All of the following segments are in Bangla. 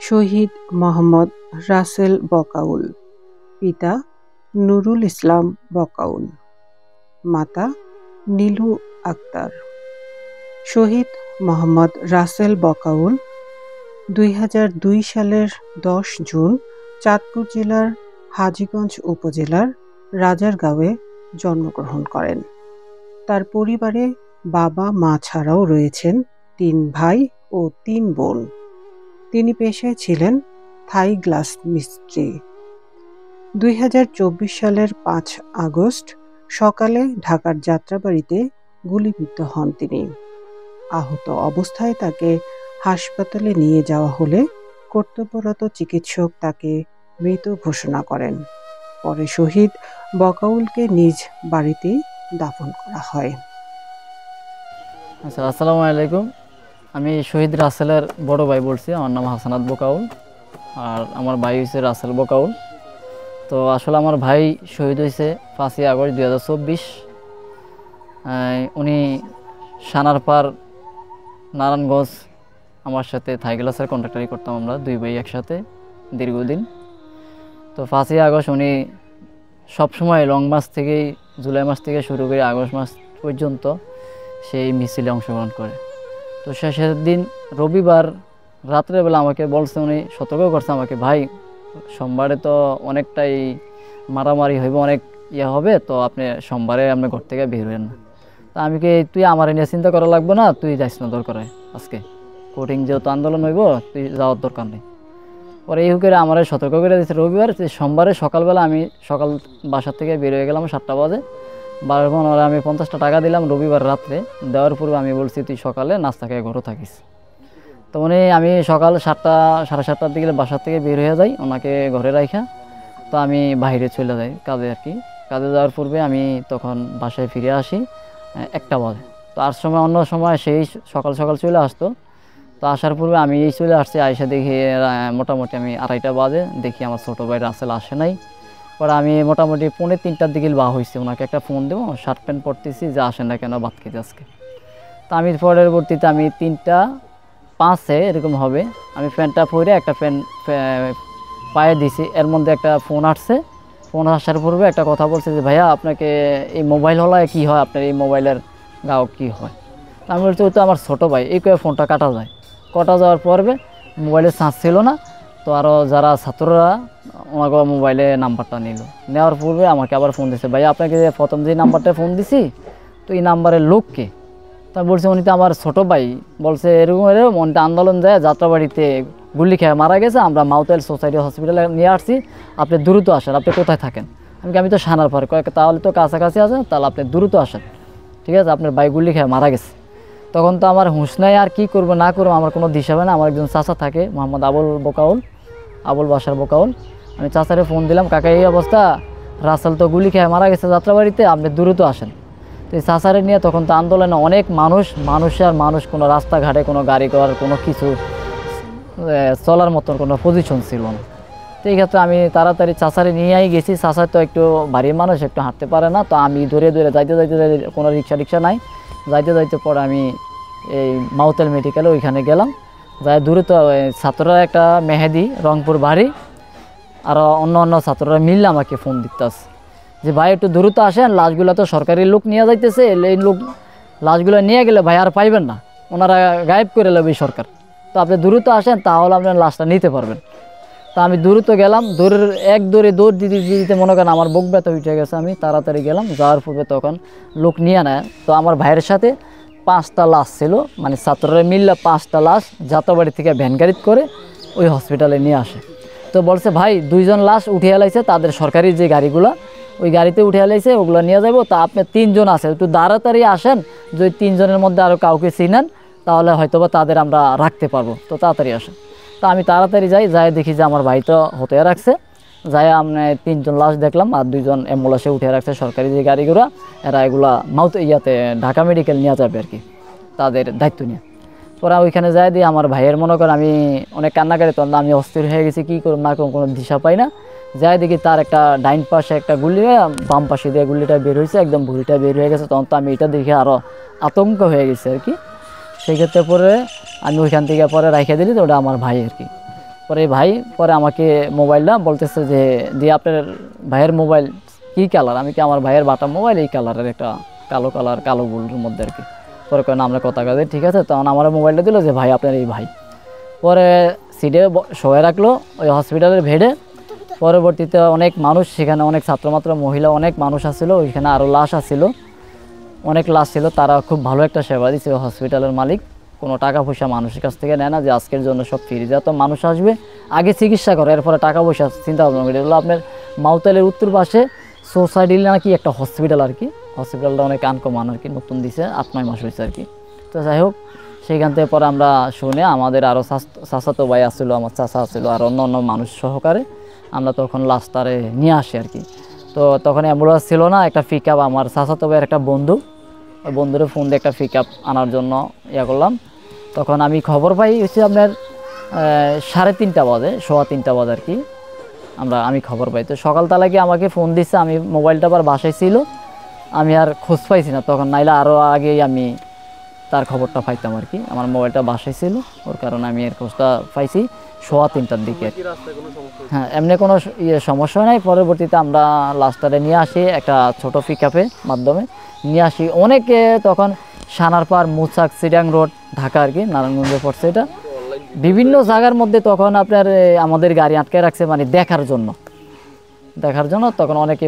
শহীদ মোহাম্মদ রাসেল বকাউল। পিতা নুরুল ইসলাম বকাউল, মাতা নীলু আক্তার। শহীদ মোহাম্মদ রাসেল বকাউল ২০০২ সালের ১০ জুন চাঁদপুর জেলার হাজীগঞ্জ উপজেলার রাজারগাঁওয়ে জন্মগ্রহণ করেন। তার পরিবারে বাবা মা ছাড়াও রয়েছেন ৩ ভাই ও ৩ বোন। তিনি পেশায় ছিলেন থাই গ্লাস মিস্ত্রি। ২০২৪ সালের ৫ আগস্ট সকালে ঢাকার যাত্রাবাড়ীতে গুলিবিদ্ধ হন তিনি। আহত অবস্থায় তাকে হাসপাতালে নিয়ে যাওয়া হলে কর্তব্যরত চিকিৎসক তাকে মৃত ঘোষণা করেন। পরে শহীদ বকাউলকে নিজ বাড়িতেই দাফন করা হয়। আচ্ছা, আসসালামু আলাইকুম। আমি শহীদ রাসেলের বড় ভাই বলছি। আমার নাম হাসানাত বকাউল, আর আমার ভাই হয়েছে রাসেল বকাউল। তো আসলে আমার ভাই শহীদ হয়েছে ৫ই আগস্ট ২০২৪। উনি সানারপাড় নারায়ণগঞ্জ আমার সাথে থাই গ্লাসের কন্ট্রাক্টারি করতাম আমরা ২ ভাই একসাথে দীর্ঘদিন। তো ৫ই আগস্ট উনি সবসময় লং মাস থেকেই, জুলাই মাস থেকে শুরু করে আগস্ট মাস পর্যন্ত সেই মিছিলে অংশগ্রহণ করে। তো শেষের দিন রবিবার রাত্রেবেলা আমাকে বলছে, উনি সতর্ক করছে আমাকে, ভাই সোমবারে তো অনেকটাই মারামারি হইব, অনেক হবে, তো আপনি সোমবারে আপনি ঘর থেকে বের হইেন না। তা আমি কি, তুই আমার নিয়ে চিন্তা করা লাগবে না, তুই যাইস না দরকার হয়, আজকে কোর্টিং যেহেতু আন্দোলন হইব, তুই যাওয়ার দরকার নেই। পরে এই হুকেরে আমার সতর্ক করে দিয়েছে। রবিবার সোমবারে সকালবেলা আমি বাসার থেকে বের হয়ে গেলাম ৭টা বাজে। 12 আমি 50টা টাকা দিলাম রবিবার রাত্রে। দেওয়ার পূর্বে আমি বলছি, তুই সকালে নাস্তা খেয়ে ঘরে থাকিস। তো আমি সকাল 7টা সাড়ে 7টার দিকে বাসার থেকে বের হয়ে যাই, ওনাকে ঘরে রাখা। তো আমি বাইরে চলে যাই কাজে আর কি। কাজে যাওয়ার পূর্বে আমি তখন বাসায় ফিরে আসি 1টা বাজে। তো আর সময় অন্য সময় সেই সকাল সকাল চলে আসতো। তো আসার পূর্বে আমি চলে আসছি, আইসা দেখি মোটামুটি আমি 2:30 বাজে দেখি আমার ছোটো ভাই রাসেল আসে নাই। পরে আমি মোটামুটি 2:45টার দিকে হয়েছে, ওনাকে একটা ফোন দেবো, শার্ট প্যান্ট পরতেছি, যে আসেন না কেন ভাত খেতে আজকে। তো আমি পরবর্তীতে আমি 3:05 এরকম হবে, আমি প্যান্টটা পরে একটা পায়ে দিছি। এর মধ্যে একটা ফোন আসছে। ফোন আসার পূর্বে একটা কথা বলছে যে, ভাইয়া আপনাকে এই মোবাইল হলায় কী হয়, আপনার এই মোবাইলের গাও কী হয়। তো আমি বলছি, ওই তো আমার ছোটো ভাই। এই করে ফোনটা কাটা যায়। কাটা যাওয়ার পর্বে মোবাইলে চার্জ ছিল না। তো আরও যারা ছাত্ররা ওনাকে মোবাইলে নাম্বারটা নেওয়ার পূর্বে আমাকে আবার ফোন দিচ্ছে, ভাইয়া আপনাকে প্রথম যে নাম্বারটা ফোন দিছি, তো এই নাম্বারের লোককে। তা বলছে, উনি তো আমার ছোটো ভাই। বলছে এরকম মনটা আন্দোলন যায়, যাত্রাবাড়িতে গুলি খেয়ে মারা গেছে, আমরা মাউথওয়েল সোসাইটি হসপিটালে নিয়ে আসছি, আপনি দ্রুত আসেন। আপনি কোথায় থাকেন? আমি তো সানারপাড়। তাহলে তো কাছাকাছি আছেন, তাহলে আপনি দ্রুত আসেন, ঠিক আছে, আপনার ভাই গুলি খেয়ে মারা গেছে। তখন তো আমার হুঁশ নাই, আর কী করবো না করবো আমার কোনো দিশা হবে না। আমার একজন চাচা থাকে, মোহাম্মদ আবুল বাসার বকাউল। আমি চাচারে ফোন দিলাম, কাকা এই অবস্থা, রাসেল তো গুলি খেয়ে মারা গেছে যাত্রাবাড়িতে, আপনি দ্রুত আসেন। তো এই চাচারে নিয়ে তখন তো আন্দোলনে অনেক মানুষ, কোনো রাস্তাঘাটে কোনো গাড়ি করার কোনো কিছু চলার মতন কোনো পজিশন ছিল না। তো এই ক্ষেত্রে আমি তাড়াতাড়ি চাচারে নিয়েই গেছি। চাচার তো একটু ভারী মানুষ, একটু হাঁটতে পারে না। তো আমি ধরে যাইতে কোনো রিক্সা নাই, যাইতে পরে আমি এই মাউথওয়েল মেডিকেলে ওইখানে গেলাম। যাই দূরে তো ছাত্ররা একটা মেহেদি রংপুর বাড়ি, আর অন্য ছাত্ররা মিললে আমাকে ফোন দিতেছে যে, ভাই একটু দ্রুত আসেন, লাশগুলো তো সরকারি লোক নিয়ে যাইতেছে, এই লোক লাশগুলো নিয়ে গেলে ভাই আর পাইবেন না, ওনারা গায়েব করে নেবে সরকার। তো আপনি দ্রুত আসেন, তাহলে আপনার লাশটা নিতে পারবেন। তো আমি দ্রুত গেলাম, দৌড় দিতে মনে করেন আমার বুক ব্যথা উঠে গেছে। আমি তাড়াতাড়ি গেলাম, যাওয়ার পূর্বে তখন লোক নিয়ে নেয়। তো আমার ভাইয়ের সাথে 5টা লাশ ছিল, মানে ছাত্ররা মিললে 5টা লাশ যাত্রাবাড়ি থেকে ভ্যান গাড়িতে করে ওই হসপিটালে নিয়ে আসে। তো বলছে, ভাই 2 জন লাশ উঠিয়ে লাইছে, তাদের সরকারি যে গাড়িগুলো, ওই গাড়িতে উঠে লাইছে, ওগুলো নিয়ে যাবো। তা আপনি 3 জন আছে, একটু তাড়াতাড়ি আসেন, যদি 3 জনের মধ্যে আরও কাউকে চিনেন, তাহলে হয়তোবা তাদের আমরা রাখতে পারবো, তো তাড়াতাড়ি আসেন। তো আমি তাড়াতাড়ি যাই দেখি যে আমার ভাই তো হতে রাখছে। যাই আমি 3 জন লাশ দেখলাম, আর 2 জন অ্যাম্বুলেন্সে উঠে রাখছে সরকারি যে গাড়িগুলো। এরা এগুলা ঢাকা মেডিকেল নিয়ে যাবে আর কি, তাদের দায়িত্ব নিয়ে। পরে ওইখানে যাই দিয়ে আমার ভাইয়ের মনে করেন আমি অনেক কান্নাকারি, তখন আমি অস্থির হয়ে গেছি, কী করব না করব কোনো দিশা পাই না। যাই দেখি তার একটা ডাইন পাশে একটা গুলি, বাম পাশে দিয়ে গুলিটা বের হয়েছে, একদম ভুঁড়িটা বের হয়ে গেছে। তখন তো আমি এটা দেখে আরও আতঙ্ক হয়ে গেছে আর কি। সেই ক্ষেত্রে পরে আমি ওইখান থেকে পরে রাইখে দিলি, তো ওটা আমার ভাই আর কি। পরে ভাই পরে আমাকে মোবাইলটা বলতেছে যে দিয়ে আপনার ভাইয়ের মোবাইল কী কালার, আমি কি আমার ভাইয়ের বাটা মোবাইল এই কালারের একটা কালো কালার কালো বুলের মধ্যে আর কি। পরে কেন আমরা কথা কাজে ঠিক আছে, তখন আমার মোবাইলটা দিল যে ভাই আপনার এই ভাই। পরে সিটে শোয়ে রাখলো ওই হসপিটালের বেডে। পরবর্তীতে অনেক মানুষ সেখানে, অনেক ছাত্রমাত্র মহিলা অনেক মানুষ আসছিল, ওইখানে আরও লাশ আসছিল, অনেক লাশ ছিল। তারা খুব ভালো একটা সেবা দিচ্ছে হসপিটালের মালিক, কোনো টাকা পয়সা মানুষের কাছ থেকে নেয় না যে আজকের জন্য সব ফ্রি। যত মানুষ আসবে আগে চিকিৎসা করে, এরপরে টাকা পয়সা চিন্তা ভাবনা করে। এগুলো আপনার মাউতালের উত্তর পাশে সোসাইটি নাকি একটা হসপিটাল আর কি, হসপিটালটা অনেক আনকমন আর কি, নতুন দিছে 8-9 মাস হয়েছে আর কি। তো যাই হোক, সেইখান থেকে পরে আমরা শুনে আমাদের আরও চাচাতো ভাই আসছিলো, আমার চাচা আসছিলো, আর অন্য অন্য মানুষ সহকারে আমরা তখন লাস্টারে নিয়ে আসি আর কি। তো তখন অ্যাম্বুলেন্স ছিল না, একটা পিক আপ, আমার চাচাতো ভাইয়ের একটা বন্ধু, ওই বন্ধুরে ফোন দিয়ে একটা পিক আপ আনার জন্য ইয়া করলাম। তখন আমি খবর পাই হচ্ছে আপনার 3:30 বাজে, 3:15 বাজে আর কি আমি খবর পাই। তো সকালবেলা কি আমাকে ফোন দিচ্ছে, আমি মোবাইলটা আবার বাসায় ছিল, আমি আর খোঁজ পাইছি না তখন, নাইলে আরও আগেই আমি তার খবরটা পাইতাম আর কি। আমার মোবাইলটা বাসায় ছিল, ওর কারণে আমি এর খোঁজটা পাইছি 3:15টার দিকে। হ্যাঁ, এমনি কোনো সমস্যা নাই। পরবর্তীতে আমরা লাস্টারে নিয়ে আসি একটা ছোটো পিক আপের মাধ্যমে নিয়ে আসি। অনেকে তখন সানারপাড়, মুচাক, চিটাং রোড, ঢাকা আর কি, নারায়ণগঞ্জে পড়ছে এটা। বিভিন্ন জায়গার মধ্যে তখন আপনার আমাদের গাড়ি আটকে রাখছে, মানে দেখার জন্য। তখন অনেকে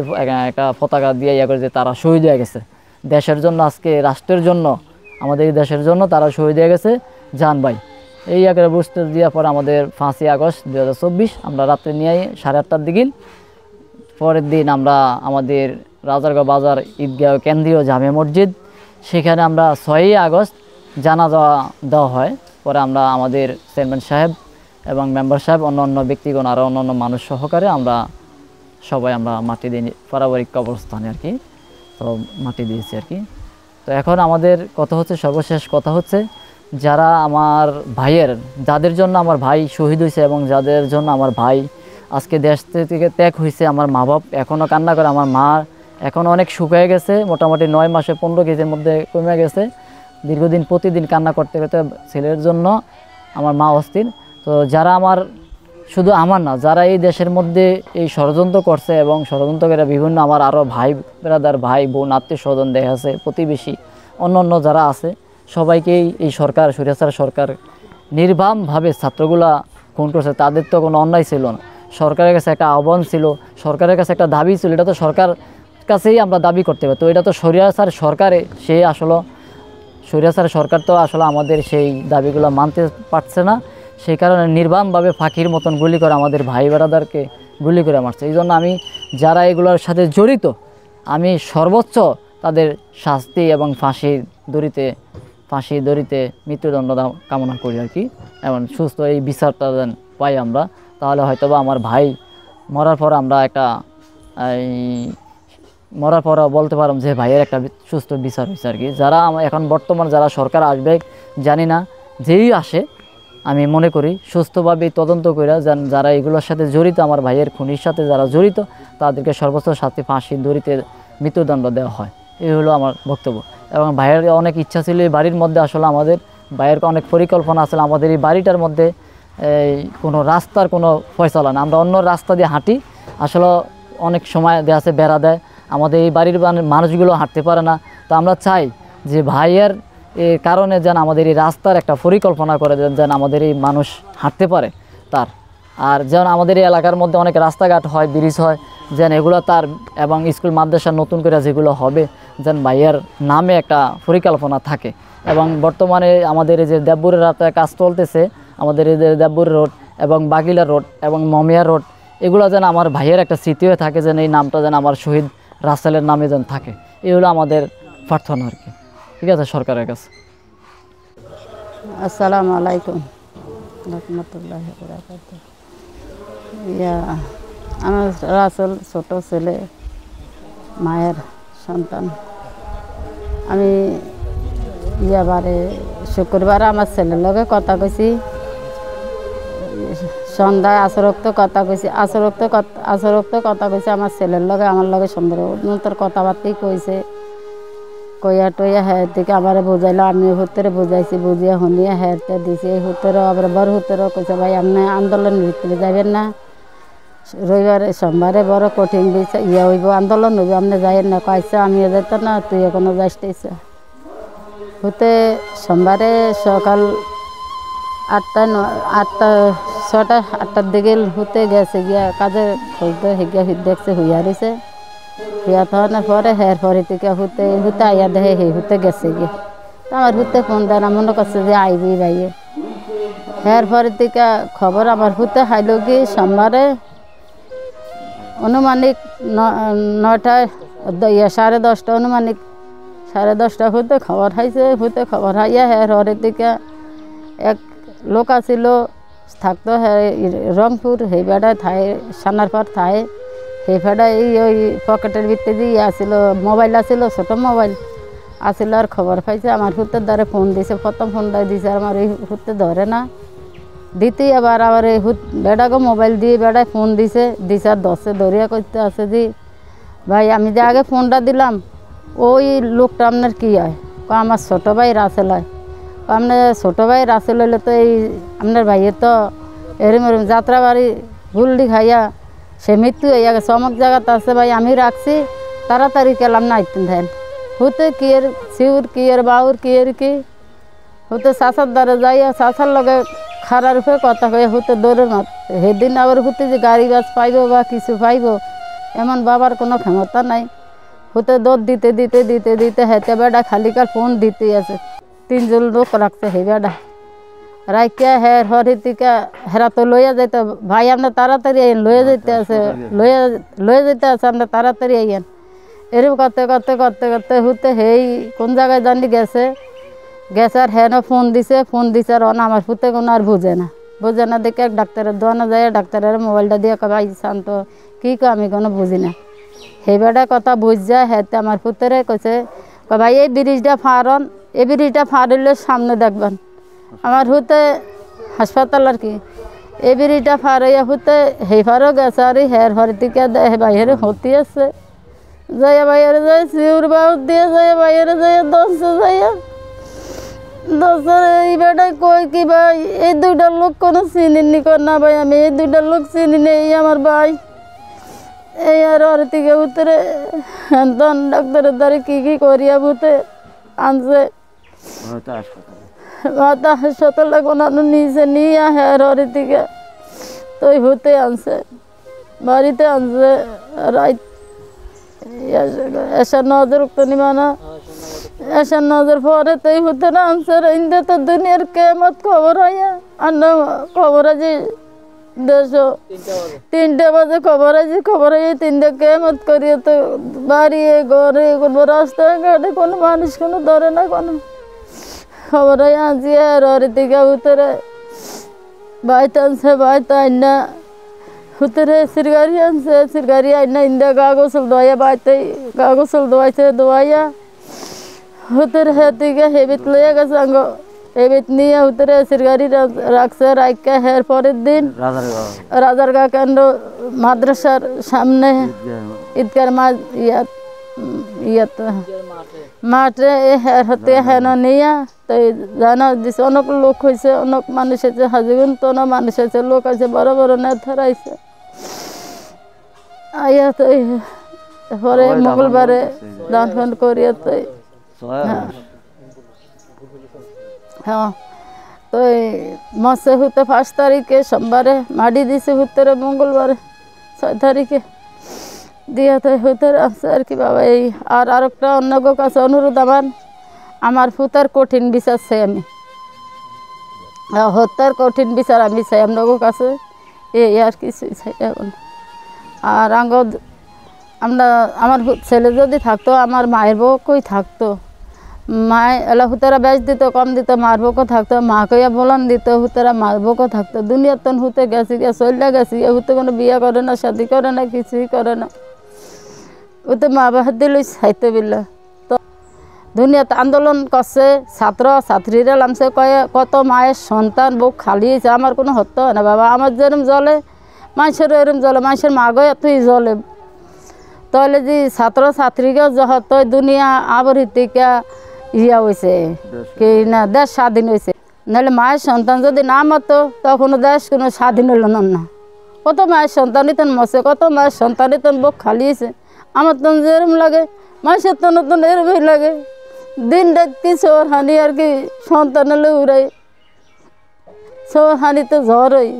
একটা পতাকা দিয়ে ইয়ে করে যে তারা শহীদ হয়ে গেছে দেশের জন্য, আজকে রাষ্ট্রের জন্য, আমাদের এই দেশের জন্য তারা শহীদ হয়ে গেছে জান ভাই। এই আগে বুঝতে দেওয়ার পর আমাদের 5ই আগস্ট 2024 আমরা রাত্রে নিয়ে 8:30টার দিকে, পরের দিন আমরা আমাদের রাজারগাঁও বাজার ঈদগাহ কেন্দ্রীয় জামে মসজিদ, সেখানে আমরা 6ই আগস্ট জানাজা দেওয়া হয়। পরে আমরা আমাদের চেয়ারম্যান সাহেব এবং মেম্বার সাহেব, অন্য অন্য ব্যক্তিগণ, আরও অন্য অন্য মানুষ সহকারে আমরা সবাই মাটি দিয়ে পারিবারিক কবরস্থানে আর কি, তো মাটি দিয়েছি আর কি। তো এখন আমাদের কথা হচ্ছে, সর্বশেষ কথা হচ্ছে, যারা আমার ভাইয়ের, যাদের জন্য আমার ভাই শহীদ হয়েছে এবং যাদের জন্য আমার ভাই আজকে দেশ থেকে ত্যাগ হয়েছে, আমার মা বাপ এখনও কান্না করে। আমার মা এখন অনেক শুকিয়ে গেছে, মোটামুটি 9 মাসে 15 কেজির মধ্যে কমে গেছে। দীর্ঘদিন প্রতিদিন কান্না করতে করতে ছেলের জন্য আমার মা অস্থির। তো যারা আমার, শুধু আমার না, যারা এই দেশের মধ্যে এই ষড়যন্ত্র করছে এবং ষড়যন্ত্রকারীরা বিভিন্ন, আমার আরও ভাই ব্রাদার, ভাই বোন, আত্মীয় স্বজন দেখা আছে, প্রতিবেশী, অন্য অন্য যারা আছে, সবাইকেই এই সরকার, স্বৈরাচার সরকার নির্বামভাবে ছাত্রগুলা খুন করছে। তাদের তো কোনো অন্যায় ছিল না, সরকারের কাছে একটা আহ্বান ছিল, সরকারের কাছে একটা দাবি ছিল, এটা তো সরকার কাছেই আমরা দাবি করতে পারি। তো এটা তো স্বৈরাচার সরকারে, সেই আসলে স্বৈরাচার সরকার তো আসলে আমাদের সেই দাবিগুলো মানতে পারছে না, সেই কারণে নির্বামভাবে ফাঁকির মতন গুলি করে আমাদের ভাই বেড়াদারকে গুলি করে মারছে। এই জন্য আমি যারা এগুলোর সাথে জড়িত, আমি সর্বোচ্চ তাদের শাস্তি এবং ফাঁসির দড়িতে মৃত্যুদণ্ড কামনা করি আর কি। এবং সুস্থ এই বিচারটা যেন পাই আমরা, তাহলে হয়তোবা আমার ভাই মরার পর আমরা মরার পর বলতে পারলাম যে ভাইয়ের একটা সুস্থ বিচার হয়েছে আর কি। যারা এখন বর্তমান যারা সরকার আসবে জানি না, যেই আসে আমি মনে করি সুস্থভাবে তদন্ত করে যারা এগুলোর সাথে জড়িত, আমার ভাইয়ের খুনির সাথে যারা জড়িত, তাদেরকে সর্বোচ্চ শাস্তি, ফাঁসির দড়িতে মৃত্যুদণ্ড দেওয়া হয়। এই হলো আমার বক্তব্য। এবং ভাইয়ের অনেক ইচ্ছা ছিল এই বাড়ির মধ্যে, আসলে আমাদের ভাইয়ের অনেক পরিকল্পনা আসলে আমাদের এই বাড়িটার মধ্যে কোনো রাস্তার কোনো ফয়সালা না, আমরা অন্য রাস্তা দিয়ে হাঁটি, আসলে অনেক সময় দেওয়া আছে বেড়া দেয়, আমাদের এই বাড়ির মানুষগুলো হাঁটতে পারে না। তো আমরা চাই যে ভাইয়ের কারণে যেন আমাদের এই রাস্তার একটা পরিকল্পনা করে দেন, যেন আমাদের এই মানুষ হাঁটতে পারে তার। আর যেন আমাদের এই এলাকার মধ্যে অনেক রাস্তাঘাট হয়, ব্রিজ হয়, যেন এগুলো তার, এবং স্কুল মাদ্রাসা নতুন করে যেগুলো হবে, যেন ভাইয়ের নামে একটা পরিকল্পনা থাকে। এবং বর্তমানে আমাদের এই যে দেবপুরের রাস্তায় কাজ চলতেছে, আমাদের এই যে দেবপুর রোড এবং বাগিলা রোড এবং মমিয়া রোড, এগুলো যেন আমার ভাইয়ের একটা স্মৃতি হয়ে থাকে, যেন এই নামটা যেন আমার শহীদ রাসেলের নামে যেন থাকে। এই হলো আমাদের প্রার্থনা আর কি। ঠিক আছে, সরকারের কাছে। আসসালামু আলাইকুম রহমতুল্লাহি ওয়া বারাকাতুহু। আমার রাসেল ছোট ছেলে, মায়ের সন্তান। আমি বারে শুক্রবার আমার ছেলের লগে কথা কইছি, সন্ধ্যায় আসরক্ত কথা কইছি, আসরক্ত কথা কইছি আমার ছেলের লগে, আমার লগে সুন্দর কথাবার্তাই কইছে। কইয়া টইয়া হ্যাঁ থেকে আমার বোঝাইলো, আমি হুতরে বুঝাইছি, বুঝিয়া শুনিয়া হ্যাঁতে দিছি। হুতরে আবার বড় হুতরে কইছে ভাই আপনি আন্দোলনের ভিতরে যাবেন না, রবিবারে সোমবারে বড় কঠিন হইব, আন্দোলন হইব, আপনি যাইয়েন না। কইছে আমিও যেত না, তুই এখনো যাইতেছ। হতে সোমবারে সকাল 6টার দিকে হতে গেছে গিয়া কাজে খুঁজতে হেগিয়া দেখছে হইয়া রয়েছে। হইয়া থাকার পরে হের পরে থেকে হতে আইয়া দেখে হতে গেছে গিয়া। আমার হতে ফোন দেয় না, মনে করছে যে আইবি ভাইয়ে। হের পরে থেকে খবর আমার হতে খাইল কি সোমবারে অনুমানিক 9টায় 10:30 অনুমানিক 10:30 হতে খবর খাইছে। হতে খবর খাইয়া হের পরে থেকে এক লোক আছিল থাকতো রংপুর, সেই বেড়ায় থায় সানার পর থায়। সেই বেড়ায় ওই পকেটের ভিতরে আসছিল মোবাইল, আসছিল ছোট মোবাইল আসছিল। আর খবর পাইছে আমার হুতের দ্বারা ফোন দিছে, প্রথম ফোনটা দিছে আমার এই হুতে ধরে না। দ্বিতীয় আবার এই বেড়াকে মোবাইল দিয়ে বেড়ায় ফোন দিছে আর 10 ধরিয়া করতে আছে যে ভাই আমি যে আগে ফোনটা দিলাম ওই লোকটা আপনার কী হয়? আমার ছোটো ভাই রাসেল হয়। আপনার ছোটো ভাই রাসেল হইলে তো এই আপনার ভাইয়ের তো এরম যাত্রা বাড়ি গুলডি খাইয়া সে মৃত্যু হইয়া গেছে, অমুক জায়গাতে আছে ভাই, আমি রাখছি, তাড়াতাড়ি কেলাম না আইতেন দেন। হতে কি এর শিউর কি এর বাউর কি এর কি হতে চাষার দ্বারা যাইয়া চাষার লগে খারার উপরে কথা কয়ে হতে দৌড়ের মাত। সেদিন আবার হতে যে গাড়ি বাস পাইব বা কিছু পাইব এমন বাবার কোনো ক্ষমতা নাই। হতে দৌড় দিতে দিতে দিতে দিতে হেতে বেড়া খালিকার ফোন দিতেই আছে। 3 জন লোক রাখছে সেই বেড়া রাইকা হের হরিতিকা হেরা তো লইয়া যাইতে ভাই আপনার তাড়াতাড়ি আইন, লইয়া যেতে আছে লইয়া যেতে আছে আপনার তাড়াতাড়ি আইন। এরকম করতে করতে করতে করতে হতে হেই কোন জায়গায় জানি গেছে আর হেন ফোন দিছে আর আমার ফুতে কোনো আর বুঝে না দেখে এক ডাক্তারের দোয়ানো যায়, ডাক্তারের মোবাইলটা দিয়ে কবে আইসান তো কী কো আমি কোনো বুঝি না। সেই বেড়া কথা বুঝ যায় হেতে আমার ফুতেরে কইছে ভাই এই ব্রিজটা ফারন, এই ব্রিজটা ফার হইলে সামনে দেখবেন। আমার হুতে হাসপাতাল আর কি এই ব্রিজটা ফার হইয়া হুতে সেই ফারও গেছে আর হের হরে থেকে বাইরে হতি আছে যাইয়া বাইরে যায় শিউর বাউর দিয়ে যাইয়া বাইরে যাইয়া 10 যাইয়া 10 এই বেটায় কই কি ভাই এই 2টা লোক কোনো চিনিনি কর না ভাই, আমি এই 2টা লোক চিনি নেই আমার ভাই। এই আর হরে থেকে উতরে তখন ডাক্তারের দ্বারা কি করিয়া ভূতে আনছে মাথা হাসপাতালে কোনো নিচে নিয়ে হের হরে থেকে তো হতে আনছে বাড়িতে আনছে রাত এসার নজর উক্ত নিমানা এসার নজর পরে তাই হতে না আনছে ইন্দে তো দুনিয়ার কেমত খবর হইয়া আর খবর আছে 3টা বাজে খবর আছে 3টা কেমত করিয়ে তো বাড়ি ঘরে কোনো রাস্তাঘাটে কোনো মানুষ কোনো ধরে না কোনো খবর হয় আনছি আর ওর দিকে উতরে বাইতে আনছে বাইতে আইনা হুতরে সিরগারি আনছে সিরগারি আইনা ইন্দা গা গোসল দোয়া বাইতে গা গোসল দোয়াইছে দোয়াইয়া হুতরে হেদিকে হেবিত লইয়া গেছে আঙ্গ হেবিত নিয়ে হুতরে সিরগারি রাখছে রাখা হের পরের দিন রাজারগাঁ কেন্দ্র মাদ্রাসার সামনে ঈদগার মাঠে হাতে হেন নিয়া তো জানা দিছে অনেক লোক হয়েছে, অনেক মানুষ আছে হাজিগুন তো মানুষ আছে, লোক আছে, বড় বড় নেতার আইছে আইয়া তো পরে মঙ্গলবারে দান ফান করিয়া তো হ্যাঁ তো মাসে হতে 5 তারিখে সোমবারে মাটি দিছে হুতরে মঙ্গলবারে 6 তারিখে দিয়া তো হতে আছে আর কি বাবা। এই আর একটা অন্য কাছে অনুরোধ আমার ফুতার কঠিন বিচার চাই, আমি হত্যার কঠিন বিচার আমি চাই আপনার কাছে, এই আর কিছুই চাই এখন। আর আমরা আমার ছেলে যদি থাকতো আমার মায়ের বউ কই থাকতো, মায় এলা হুতারা বেচ দিত কম দিত, মার বউকে থাকতো, মা কইয়া বলান দিত, হুতারা মার বউকে থাকতো। দুনিয়ার তন হুতে গেছি গিয়ে চল্লা গেছি হুতে কোনো বিয়া করে না, শাদি করে না, কিছুই করে না, ওতে মা বাহার দিল সাহিত্য বিল্লা। তো দুনিয়াতে আন্দোলন করছে ছাত্র ছাত্রীরা নামছে কয়ে কত মায়ের সন্তান বউ খালিয়েছে, আমার কোনো হত্যা হয় না বাবা, আমার যেরম জলে মানুষের এরম জলে, মানুষের মা গয়ে তুই জলে। তাহলে যে ছাত্র ছাত্রীকে যত দুনিয়া আবৃত্তিকা ইয়া হয়েছে কি না দেশ স্বাধীন হয়েছে, নাহলে মায়ের সন্তান যদি না মতো তখনও দেশ কোনো স্বাধীন হলো না। কত মায়ের সন্তান ইতন মরছে, কত মায়ের সন্তান ইতন বুক খালিয়েছে। আমার তো যেরম লাগে মাসের তো নতুন এরমই লাগে। দিন রাত কি চোর হানি আর কি সন্তান হলে উড়াই, চোর হানি তো ঝড়ই।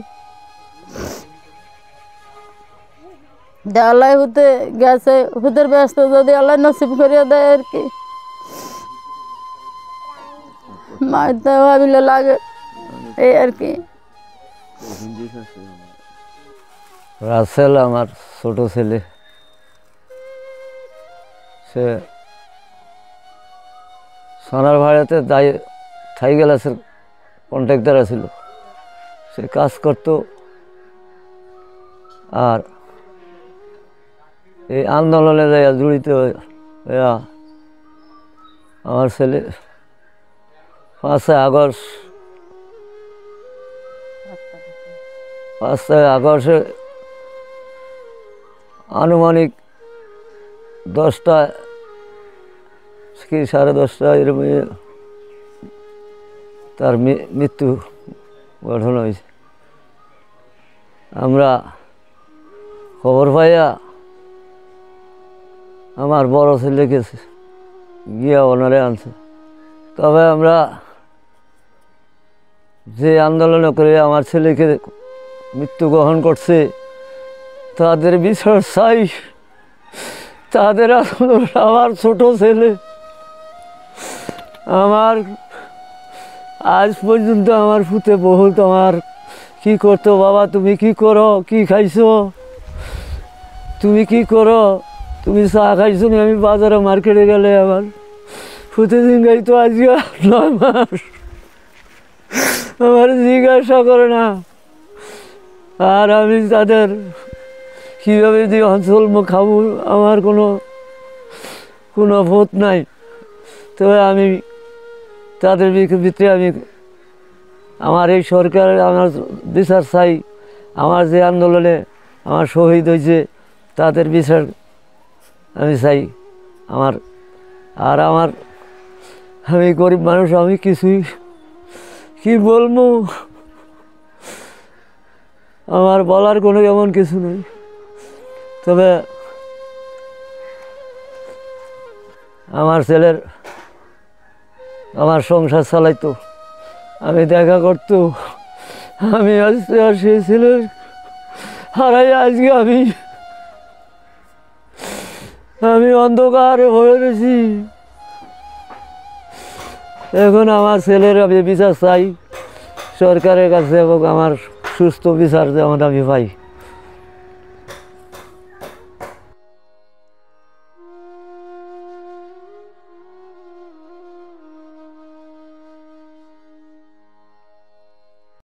আল্লাহ হতে গেছে, হুতের ব্যস্ত যদি আল্লাহ নসিব করিয়া দেয় আর কি। মায়ের তো ভাবিলে লাগে এই আর কি। রাসেল আমার ছোট ছেলে, সে সোনার ভাড়াতে থাই গ্যালাসের কন্ট্রাক্টর ছিল, সে কাজ করত। আর এই আন্দোলনে যাইয়া জড়িত হইয়া আমার ছেলে 5 আগস্টে আনুমানিক 10টা কি 10:30 এরকম তার মৃত্যু ঘটনা হয়েছে। আমরা খবর পাইয়া আমার বড় ছেলেকে গিয়া ওনারে আনছে। তবে আমরা যে আন্দোলন করে আমার ছেলেকে মৃত্যু গ্রহণ করছে তাদের বিচার চাই। তাদের আন্দোলন, আমার ছোট ছেলে আমার আজ পর্যন্ত আমার ফুতে বহুত আমার কি করতো, বাবা তুমি কি করো, কি খাইছো, তুমি কি করো, তুমি চা খাইছো নি? আমি বাজারে মার্কেটে গেলে আমার ফুতে দিন গাইতো আজকে 9 মাস আমার জিজ্ঞাসা করে না। আর আমি তাদের কীভাবে যে অঞ্চল খাবো আমার কোনো বোধ নাই। তবে আমি তাদের ভিতরে আমি আমার এই সরকার আমার বিচার চাই। আমার যে আন্দোলনে আমার শহীদ হয়েছে তাদের বিচার আমি চাই। আমি গরিব মানুষ, আমি কিছুই কি বলবো, আমার বলার কোনো এমন কিছু নেই। তবে আমার ছেলের আমার সংসার চালাইতো, আমি দেখা করতো, আমি আজকে আর সেই ছেলের হারাই আজকে আমি অন্ধকারে হয়ে রয়েছি। এখন আমার ছেলের আমি বিচার চাই সরকারের কাছে এবং আমার সুস্থ বিচার যেমন আমি পাই।